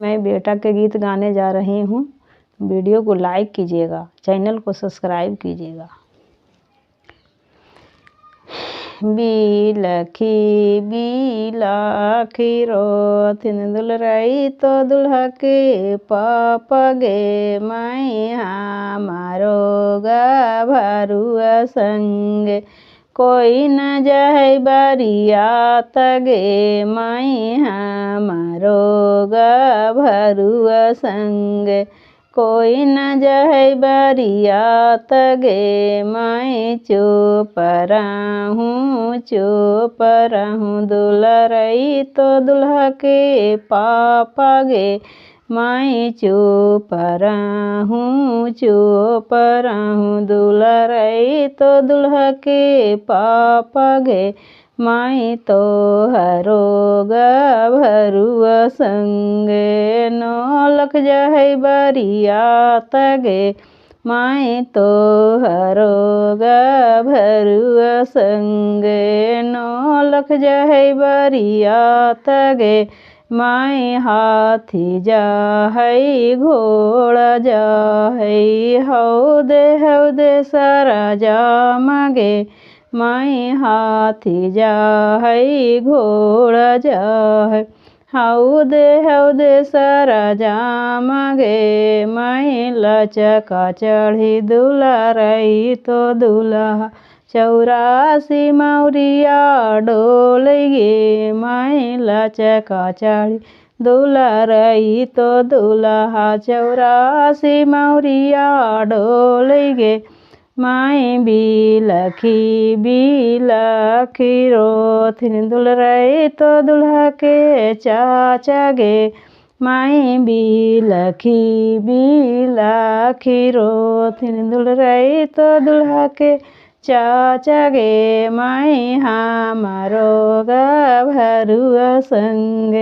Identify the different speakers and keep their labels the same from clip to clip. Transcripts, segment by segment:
Speaker 1: मैं बेटा के गीत गाने जा रही हूँ। वीडियो को लाइक कीजिएगा, चैनल को सब्सक्राइब कीजिएगा। बिलखी बिलखी रोथिन दुलरई तो दुल्हा के पापा गे मैया मारो गा भरुआ संग कोई न जाए बारियात गे मैया मारो गा भरुआ संग कोई न जाए बारियात गे मैं चुप रहूँ दुलरई तो दुल्हा के पापा गे मैं चुप रहूँ दुलरई तो दुल्हा के पापा गे मैं तो हरोगा भरुआ संगे नौलख जाए बारियात गे मैं तो हरोगा भरुआ संगे नौलख जाए बारियात गे मैं हाथी जाहै घोड़ा जाहै हौदे सारा जामगे मैं हाथी जाहै घोड़ा जाहै हौदे सारा जामगे मैं लचका चढ़ी दुलारई तो दुल्हा 84 मौरिया डोल गे मैं लचका चढ़ी दुलारई तो दुल्हा 84 मौरिया डोल गे मैं बिलखी रोथिन दुलरई तो दुल्हा के चाचा गे मैं बिलखी रोथिन दुलरई तो दुल्हा के चाचा गे मैं हमारो गा भरुआ संग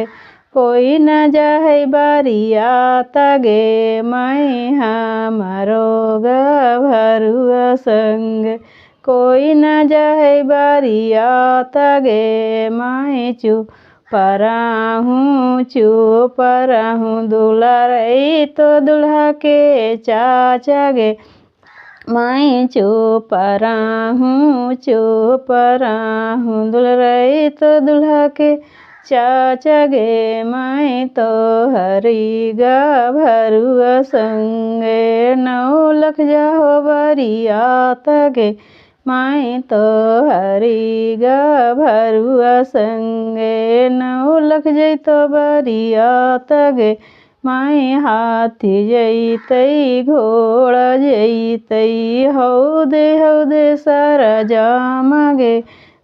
Speaker 1: कोई न जाए बारियात गे मैं हमारो गा भरुआ संग कोई न जाए बारियात गे मैं चुप रहूँ दुलरई तो दुल्हा के चाचा गे मैं चुप रहूँ दुलरई तो दुल्हा के चाचा गे मैं तो हरी गा भरुआ संगे नौलख जाहो बारियात गे मैं तो हरी गा भरुआ संगे नौलख जैतो बारियात गे मैं हाथी जैतै घोड़ा जैतै हौदे सारा जामगे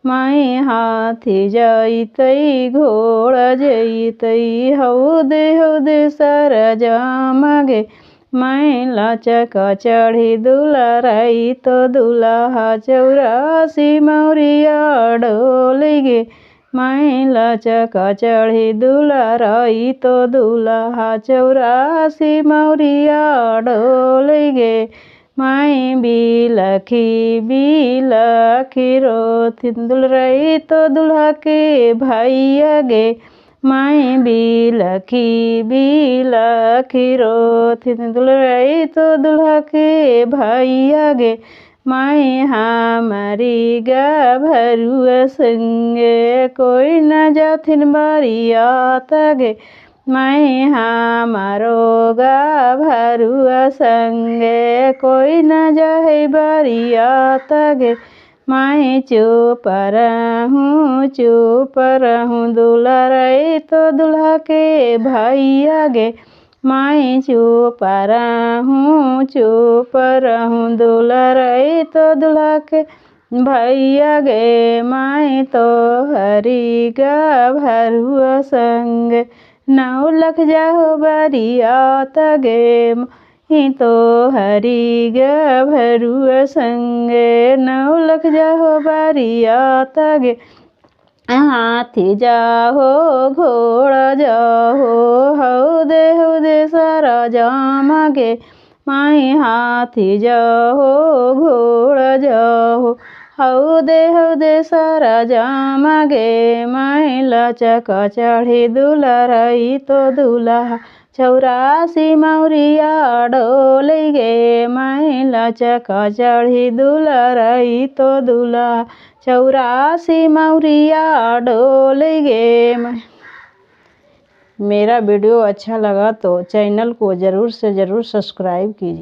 Speaker 1: मैं हाथी जैतै घोड़ा जैतै हौदे सारा जामगे मैं लचका चढ़ी दुलारई तो दुल्हा 84 मौरिया डोल गे मैं लचका चढ़ी दुलारई तो दुल्हा 84 मौरिया डोल गे मैं बिलखी रोथिन दुलरई तो दुल्हा के भैया गे मैं बिलखी रोथिन दुलरई तो दुल्हा के भैया गे मैं हमारी गा भरुआ संगे कोई न जाथिन बारियात गे मैं हमारो गा भरुआ संगे कोई न जाए बारियात गे मैं चुप रहूँ दुलरई तो दुल्हा के भैया गे मैं चुप रहूँ दुलरई तो दुल्हा के भैया गे मैं तो हरी गा भरुआ संग नौलख जाहो बारियात गे मैं तो हरी गा भरुआ संगे नौलख जाहो बारियात गे हाथी जाहो घोड़ा जाहो हौदे सारा जामगे मैं हाथी जाहो घोड़ा जाहो हऊ दे सारा जामा गे महिला चका चढ़ी दुलरई तो दुल्हा 84 मौरिया डोली गे महिला चका चढ़ी दुलरई तो दुल्हा 84 मौरिया डोली गे। मेरा वीडियो अच्छा लगा तो चैनल को ज़रूर से ज़रूर सब्सक्राइब कीजिए।